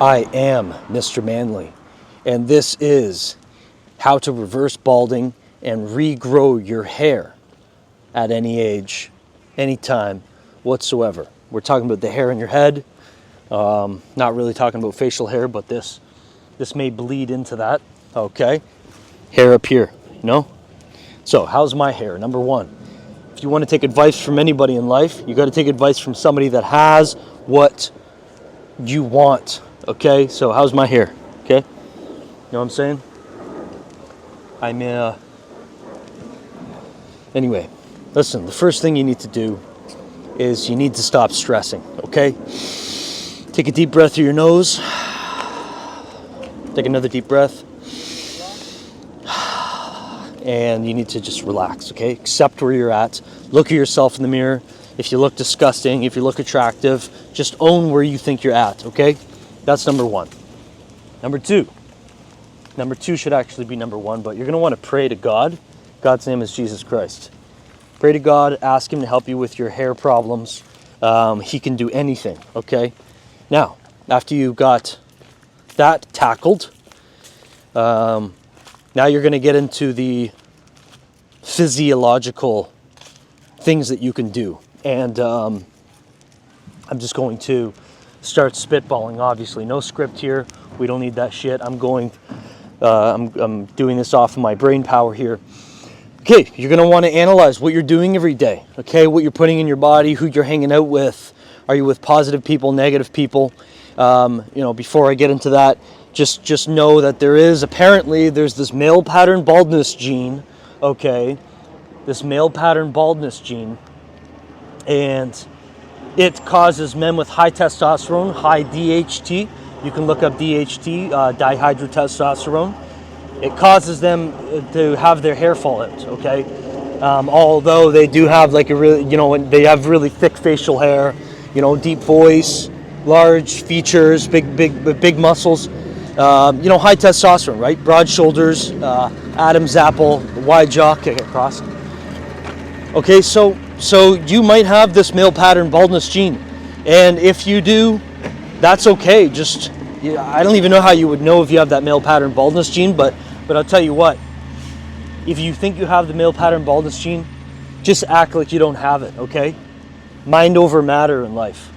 I am Mr. Manley, and this is how to reverse balding and regrow your hair at any age, any time whatsoever. We're talking about the hair in your head, not really talking about facial hair, but this may bleed into that, okay? Hair up here, you know? So how's my hair? Number one, if you want to take advice from anybody in life, you got to take advice from somebody that has what you want, okay? So how's my hair, okay? You know what I'm saying? Anyway, listen, the first thing you need to do is you need to stop stressing, okay? Take a deep breath through your nose. Take another deep breath. And you need to just relax, okay? Accept where you're at. Look at yourself in the mirror. If you look disgusting, if you look attractive, just own where you think you're at, okay? That's number one. Number two should actually be number one, but you're going to want to pray to God. God's name is Jesus Christ. Pray to God, ask him to help you with your hair problems. He can do anything, okay? Now, after you got that tackled, now you're going to get into the physiological things that you can do. And I'm just going to start spitballing, obviously. No script here. We don't need that shit. I'm doing this off of my brain power here. Okay, you're going to want to analyze what you're doing every day, okay? What you're putting in your body, who you're hanging out with. Are you with positive people, negative people? Before I get into that, just know that there's this male pattern baldness gene, okay? This male pattern baldness gene, and it causes men with high testosterone, high DHT. You can look up DHT, dihydrotestosterone. It causes them to have their hair fall out, okay? Although they do have like they have really thick facial hair, deep voice, large features, big muscles, high testosterone, right? Broad shoulders, Adam's apple, wide jaw, kick across. Okay, so you might have this male pattern baldness gene, and if you do, that's okay. I don't even know how you would know if you have that male pattern baldness gene, but I'll tell you what, if you think you have the male pattern baldness gene, just act like you don't have it, okay? Mind over matter in life.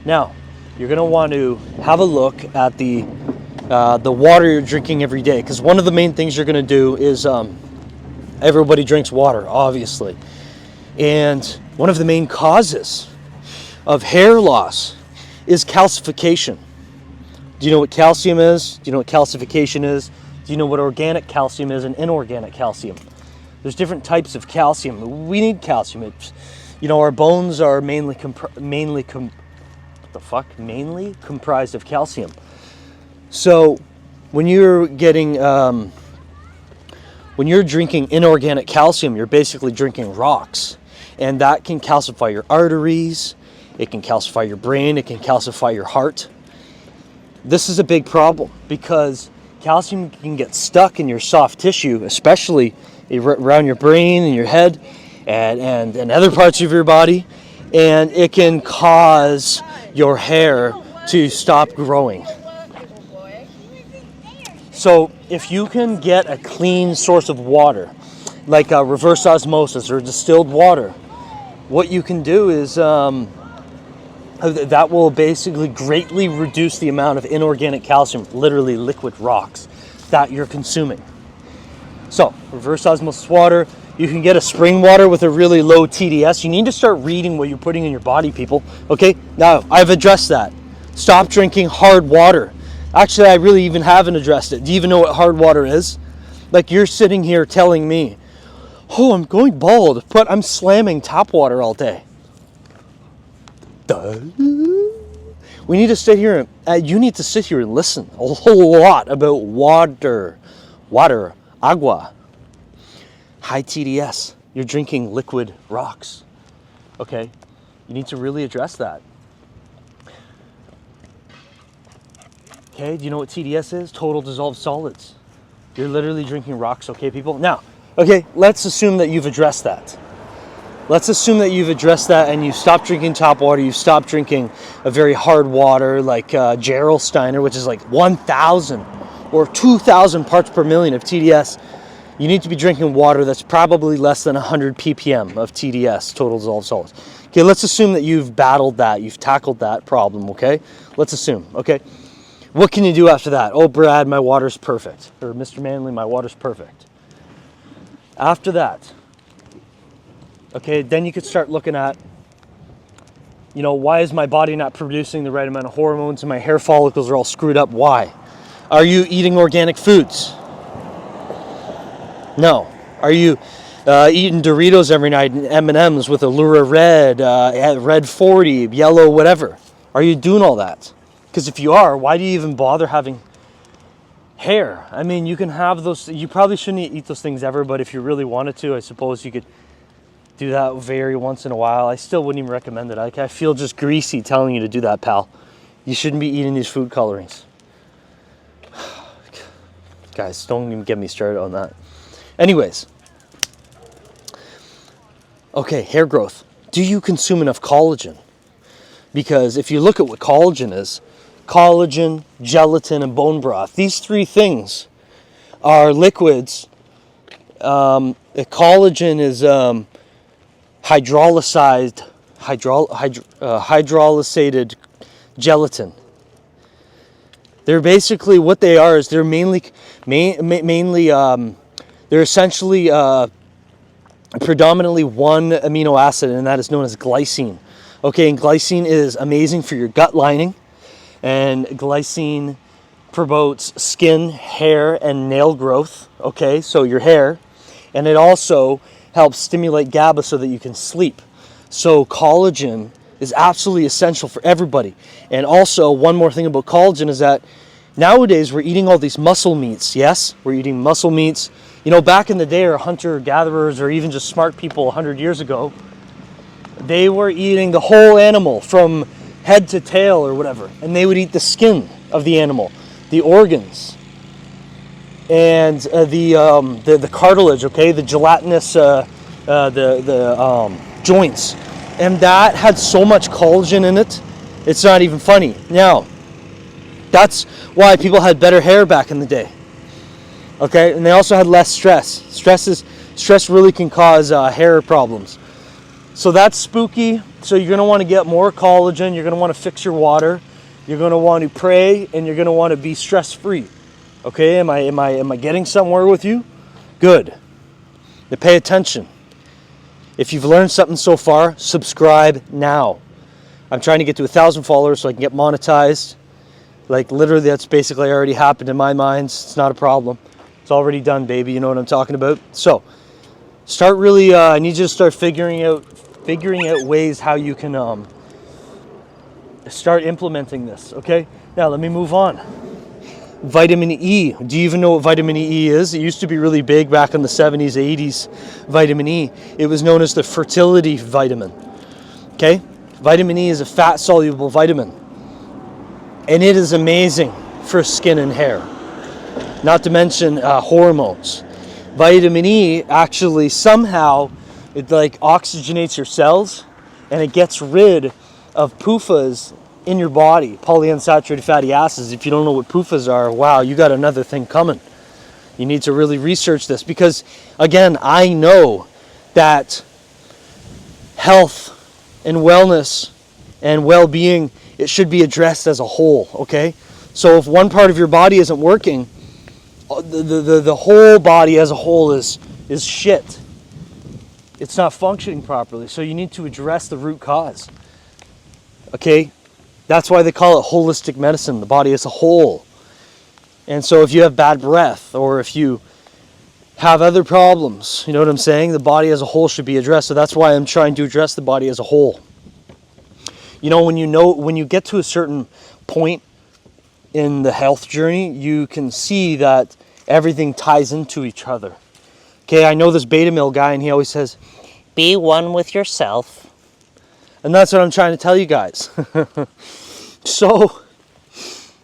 Now, you're going to want to have a look at the water you're drinking every day, because one of the main things you're going to do is everybody drinks water, obviously. And one of the main causes of hair loss is calcification. Do you know what calcium is? Do you know what calcification is? Do you know what organic calcium is and inorganic calcium? There's different types of calcium. We need calcium. Our bones are mainly comprised of calcium. So when you're drinking inorganic calcium, you're basically drinking rocks. And that can calcify your arteries, it can calcify your brain, it can calcify your heart. This is a big problem because calcium can get stuck in your soft tissue, especially around your brain and your head and other parts of your body, and it can cause your hair to stop growing. So if you can get a clean source of water, like a reverse osmosis or distilled water, what you can do is that will basically greatly reduce the amount of inorganic calcium, literally liquid rocks, that you're consuming. So, reverse osmosis water, you can get a spring water with a really low TDS. You need to start reading what you're putting in your body, people. Okay, now I've addressed that. Stop drinking hard water. Actually, I really even haven't addressed it. Do you even know what hard water is? Like, you're sitting here telling me, oh, I'm going bald, but I'm slamming tap water all day. Duh. We need to sit here and you need to sit here and listen a whole lot about water, agua, high TDS. You're drinking liquid rocks. Okay, you need to really address that. Okay, do you know what TDS is? Total dissolved solids. You're literally drinking rocks, okay, people? Now, okay, let's assume that you've addressed that. Let's assume that you've addressed that and you've stopped drinking tap water, you've stopped drinking a very hard water like Gerolsteiner, which is like 1,000 or 2,000 parts per million of TDS. You need to be drinking water that's probably less than 100 ppm of TDS, total dissolved solids. Okay, let's assume that you've battled that, you've tackled that problem, okay? Let's assume, okay? What can you do after that? Oh, Brad, my water's perfect. Or Mr. Manley, my water's perfect. After that, okay, then you could start looking at, you know, why is my body not producing the right amount of hormones and my hair follicles are all screwed up? Why? Are you eating organic foods? No. Are you eating Doritos every night and M&Ms with Allura Red, Red 40, yellow, whatever? Are you doing all that? Because if you are, why do you even bother having hair? I mean, you can have those, you probably shouldn't eat those things ever, but if you really wanted to, I suppose you could do that very once in a while. I still wouldn't even recommend it. I feel just greasy telling you to do that, pal. You shouldn't be eating these food colorings. Guys, don't even get me started on that. Anyways, okay, hair growth. Do you consume enough collagen? Because if you look at what collagen is, collagen, gelatin, and bone broth, these three things are liquids. Collagen is hydrolysated gelatin. They're basically, what they are is they're mainly they're essentially predominantly one amino acid, and that is known as glycine. Okay, and glycine is amazing for your gut lining, and glycine promotes skin, hair, and nail growth. Okay, so your hair, and it also helps stimulate GABA so that you can sleep. So collagen is absolutely essential for everybody. And also, one more thing about collagen is that nowadays we're eating all these muscle meats. Yes, we're eating muscle meats. You know, back in the day, or hunter-gatherers, or even just smart people 100 years ago, they were eating the whole animal from head to tail or whatever, and they would eat the skin of the animal, the organs, and the cartilage. Okay, the gelatinous joints, and that had so much collagen in it, it's not even funny. Now, that's why people had better hair back in the day. Okay, and they also had less stress. Stress really can cause hair problems. So that's spooky. So you're going to want to get more collagen. You're going to want to fix your water. You're going to want to pray, and you're going to want to be stress-free. Okay, am I getting somewhere with you? Good. Now pay attention. If you've learned something so far, subscribe now. I'm trying to get to 1,000 followers so I can get monetized. Like literally, that's basically already happened in my mind. It's not a problem. It's already done, baby. You know what I'm talking about? So start really, I need you to start figuring out ways how you can start implementing this, okay? Now let me move on. Vitamin E. Do you even know what vitamin E is? It used to be really big back in the 70s, 80s, vitamin E. It was known as the fertility vitamin, okay? Vitamin E is a fat-soluble vitamin, and it is amazing for skin and hair, not to mention hormones. Vitamin E actually somehow, it like oxygenates your cells, and it gets rid of PUFAs in your body, polyunsaturated fatty acids. If you don't know what PUFAs are, wow, you got another thing coming. You need to really research this, because again, I know that health and wellness and well-being, it should be addressed as a whole, okay? So if one part of your body isn't working, the whole body as a whole is shit. It's not functioning properly. So you need to address the root cause. Okay? That's why they call it holistic medicine, the body as a whole. And so if you have bad breath, or if you have other problems, you know what I'm saying? The body as a whole should be addressed. So that's why I'm trying to address the body as a whole. You know, when you get to a certain point in the health journey, you can see that everything ties into each other. Okay, I know this beta male guy, and he always says, be one with yourself. And that's what I'm trying to tell you guys. So,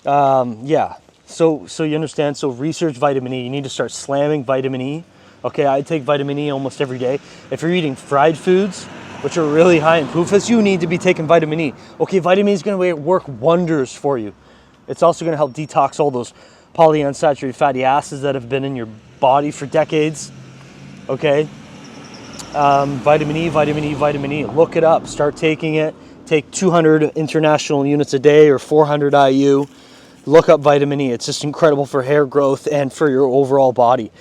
yeah. So you understand. So research vitamin E. You need to start slamming vitamin E. Okay, I take vitamin E almost every day. If you're eating fried foods, which are really high in PUFAs, you need to be taking vitamin E. Okay, vitamin E is going to work wonders for you. It's also going to help detox all those polyunsaturated fatty acids that have been in your body for decades. Okay, vitamin E, vitamin E, vitamin E. Look it up. Start taking it. Take 200 international units a day or 400 IU. Look up vitamin E. It's just incredible for hair growth and for your overall body.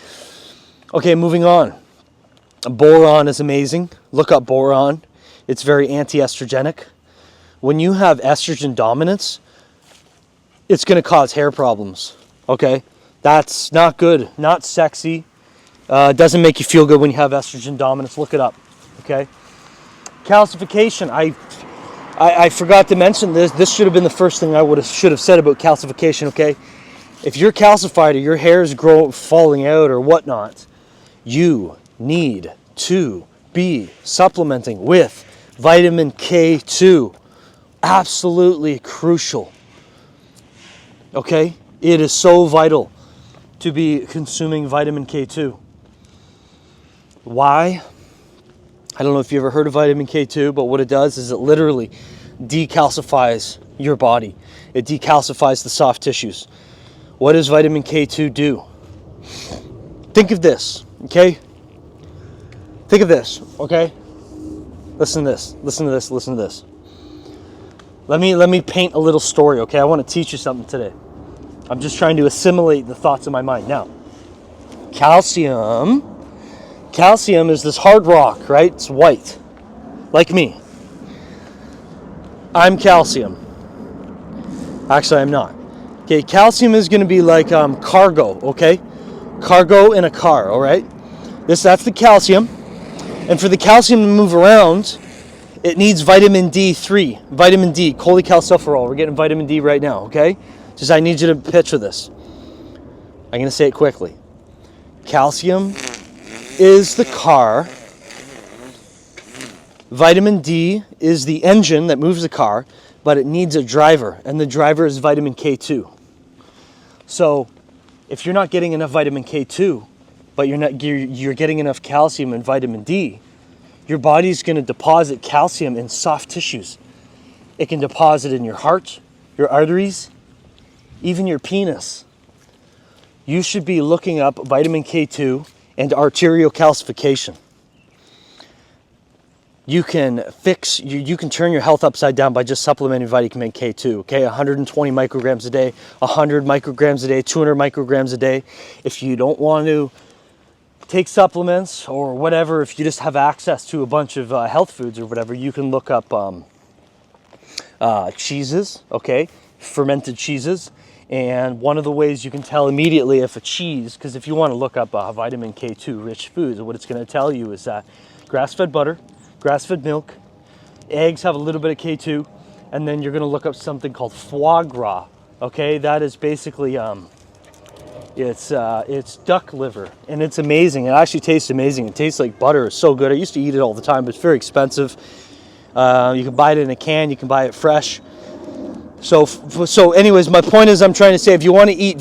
Okay, moving on. Boron is amazing. Look up boron. It's very anti-estrogenic. When you have estrogen dominance, it's going to cause hair problems. Okay, that's not good, not sexy. It doesn't make you feel good when you have estrogen dominance. Look it up. Okay, calcification. I forgot to mention this. This should have been the first thing I should have said about calcification. Okay, if you're calcified or your hair is falling out or whatnot, you need to be supplementing with vitamin K2. Absolutely crucial. Okay, it is so vital to be consuming vitamin K2. Why? I don't know if you ever heard of vitamin K2, but what it does is it literally decalcifies your body. It decalcifies the soft tissues. What does vitamin K2 do? Think of this, okay? Think of this, okay? Listen to this, listen to this, listen to this. Let me paint a little story, okay? I want to teach you something today. I'm just trying to assimilate the thoughts in my mind. Now, calcium is this hard rock, right? It's white, like me. I'm calcium. Actually, I'm not. Okay, calcium is going to be like cargo, okay? Cargo in a car, all right? That's the calcium. And for the calcium to move around, it needs vitamin D3, vitamin D, cholecalciferol. We're getting vitamin D right now, okay? Just I need you to picture this. I'm going to say it quickly. Calcium is the car. Vitamin D is the engine that moves the car, but it needs a driver, and the driver is vitamin K2. So if you're not getting enough vitamin K2, but you're getting enough calcium and vitamin D, your body's going to deposit calcium in soft tissues. It can deposit in your heart, your arteries, even your penis. You should be looking up vitamin K2 and arterial calcification. You can you can turn your health upside down by just supplementing vitamin K2, okay? 120 micrograms a day, 100 micrograms a day, 200 micrograms a day. If you don't want to take supplements or whatever, if you just have access to a bunch of health foods or whatever, you can look up cheeses, okay? Fermented cheeses. And one of the ways you can tell immediately if a cheese, because if you want to look up vitamin K2 rich foods, what it's going to tell you is that grass-fed butter, grass-fed milk, eggs have a little bit of K2, and then you're going to look up something called foie gras. Okay, that is basically it's duck liver, and it's amazing. It actually tastes amazing. It tastes like butter. It's so good. I used to eat it all the time, but it's very expensive. You can buy it in a can. You can buy it fresh. So anyways, my point is I'm trying to say if you want to eat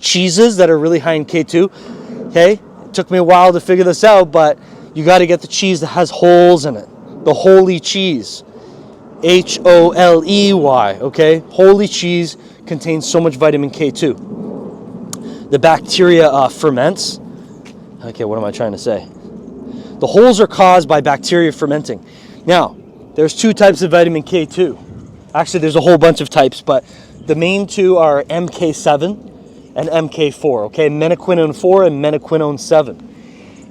cheeses that are really high in K2, okay, it took me a while to figure this out, but you got to get the cheese that has holes in it. The holy cheese. Holey, okay? Holy cheese contains so much vitamin K2. The bacteria ferments. Okay, what am I trying to say? The holes are caused by bacteria fermenting. Now, there's two types of vitamin K2. Actually, there's a whole bunch of types, but the main two are MK7 and MK4, okay? Menaquinone 4 and menaquinone 7.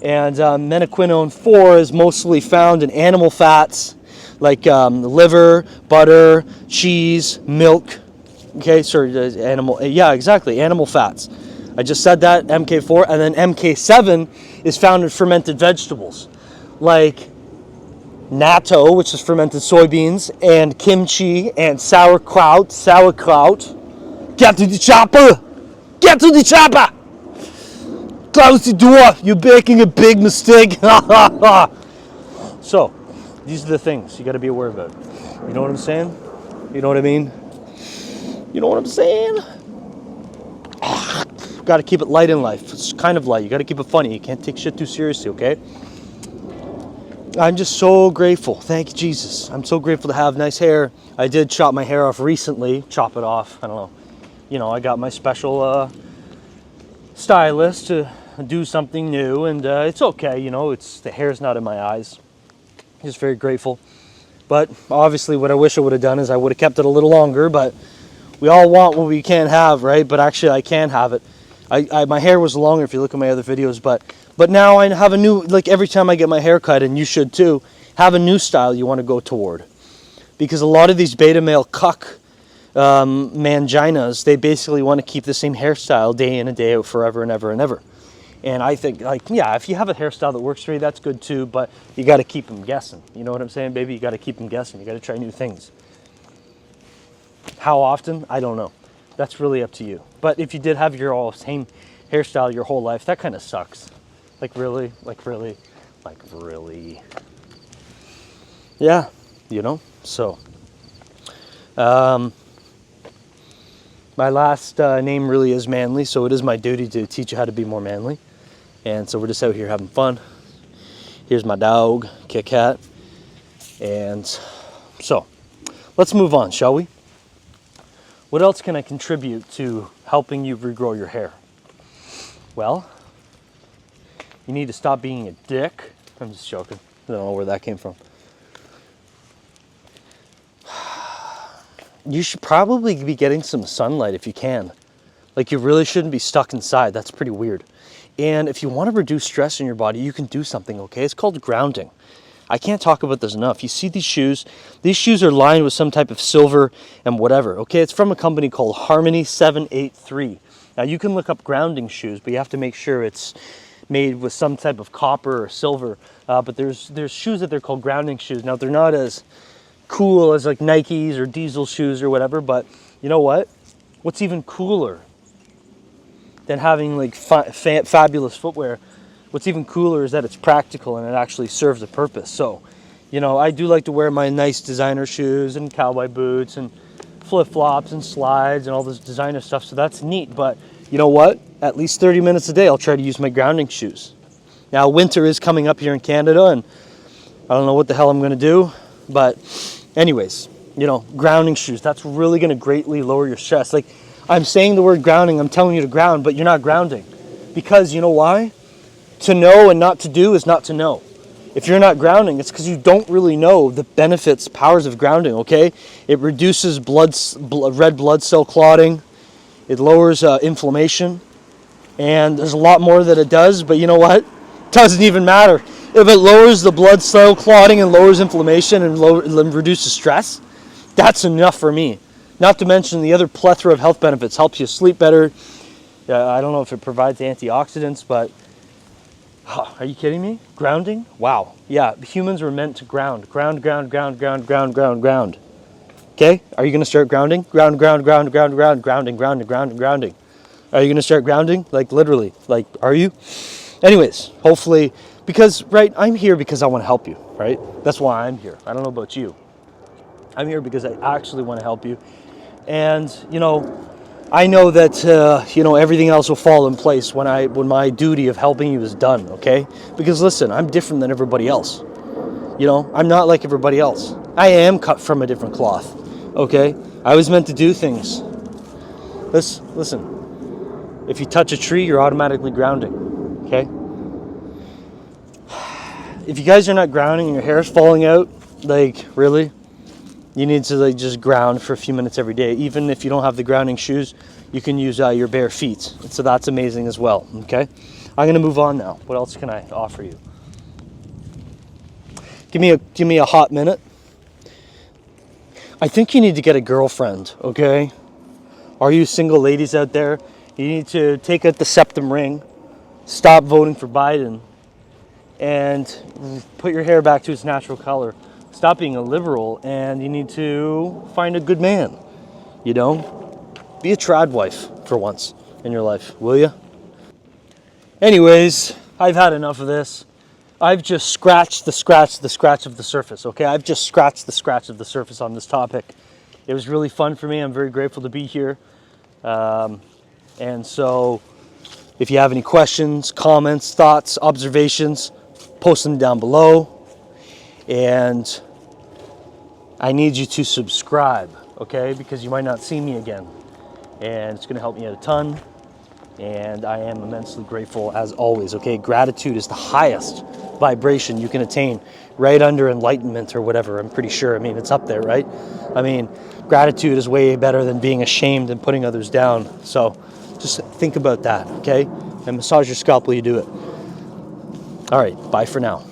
And menaquinone 4 is mostly found in animal fats, like liver, butter, cheese, milk. Okay, sorry, animal fats. I just said that, MK4. And then MK7 is found in fermented vegetables, like natto, which is fermented soybeans, and kimchi, and sauerkraut. Get to the chopper! Get to the chopper! Close the door! You're making a big mistake! So, these are the things you got to be aware about. You know what I'm saying? You know what I mean? You know what I'm saying? Got to keep it light in life. It's kind of light. You got to keep it funny. You can't take shit too seriously, okay? I'm just so grateful. Thank you, Jesus. I'm so grateful to have nice hair. I did chop my hair off recently. Chop it off. I don't know. You know, I got my special stylist to do something new, and it's okay. You know, it's the hair's not in my eyes. Just very grateful. But obviously, what I wish I would have done is I would have kept it a little longer. But we all want what we can't have, right? But actually, I can have it. My hair was longer if you look at my other videos, but now I have a new, like every time I get my hair cut, and you should too, have a new style you want to go toward. Because a lot of these beta male cuck manginas, they basically want to keep the same hairstyle day in and day out forever and ever and ever. And I think, like, yeah, if you have a hairstyle that works for you, that's good too, but you got to keep them guessing. You know what I'm saying, baby? You got to keep them guessing. You got to try new things. How often? I don't know. That's really up to you. But if you did have your all same hairstyle your whole life, that kind of sucks. Like really? Like really? Like really? Yeah, you know? So, my last name really is Manly, so it is my duty to teach you how to be more manly. And so we're just out here having fun. Here's my dog, Kit Kat. And so, let's move on, shall we? What else can I contribute to helping you regrow your hair? Well, you need to stop being a dick. I'm just joking. I don't know where that came from. You should probably be getting some sunlight if you can. Like, you really shouldn't be stuck inside. That's pretty weird. And if you want to reduce stress in your body, you can do something, okay? It's called grounding. I can't talk about this enough. You see these shoes? These shoes are lined with some type of silver and whatever, okay? It's from a company called Harmony 783. Now, you can look up grounding shoes, but you have to make sure it's made with some type of copper or silver. But there's shoes that they're called grounding shoes. Now, they're not as cool as like Nikes or Diesel shoes or whatever, but you know what? What's even cooler than having like fabulous footwear? What's even cooler is that it's practical and it actually serves a purpose. So, you know, I do like to wear my nice designer shoes and cowboy boots and flip-flops and slides and all this designer stuff, so that's neat. But you know what? At least 30 minutes a day, I'll try to use my grounding shoes. Now, winter is coming up here in Canada, and I don't know what the hell I'm going to do. But anyways, you know, grounding shoes, that's really going to greatly lower your stress. Like, I'm saying the word grounding, I'm telling you to ground, but you're not grounding. Because you know why? To know and not to do is not to know. If you're not grounding, it's because you don't really know the benefits, powers of grounding, okay? It reduces red blood cell clotting. It lowers inflammation. And there's a lot more that it does, but you know what? It doesn't even matter. If it lowers the blood cell clotting and lowers inflammation and reduces stress, that's enough for me. Not to mention the other plethora of health benefits. Helps you sleep better. I don't know if it provides antioxidants, but are you kidding me? Grounding? Wow. Yeah, humans were meant to ground. Ground. Okay? Are you going to start grounding? Grounding. Are you going to start grounding? Like, literally. Like, are you? Anyways, hopefully, because, right, I'm here because I want to help you, right? That's why I'm here. I don't know about you. I'm here because I actually want to help you. And, you know, I know that, you know, everything else will fall in place when my duty of helping you is done, okay? Because listen, I'm different than everybody else. You know, I'm not like everybody else. I am cut from a different cloth, okay? I was meant to do things. Listen, if you touch a tree, you're automatically grounding, okay? If you guys are not grounding and your hair is falling out, like, really? You need to like just ground for a few minutes every day. Even if you don't have the grounding shoes, you can use your bare feet. So that's amazing as well, okay? I'm gonna move on now. What else can I offer you? Give me a hot minute. I think you need to get a girlfriend, okay? Are you single ladies out there? You need to take out the septum ring, stop voting for Biden, and put your hair back to its natural color. Stop being a liberal, and you need to find a good man, you know? Be a trad wife for once in your life, will you? Anyways, I've had enough of this. I've just scratched the scratch of the surface, okay? I've just scratched the scratch of the surface on this topic. It was really fun for me. I'm very grateful to be here. And so if you have any questions, comments, thoughts, observations, post them down below. And I need you to subscribe, okay? Because you might not see me again. And it's gonna help me out a ton. And I am immensely grateful as always, okay? Gratitude is the highest vibration you can attain, right under enlightenment or whatever, I'm pretty sure. I mean, it's up there, right? I mean, gratitude is way better than being ashamed and putting others down. So just think about that, okay? And massage your scalp while you do it. All right, bye for now.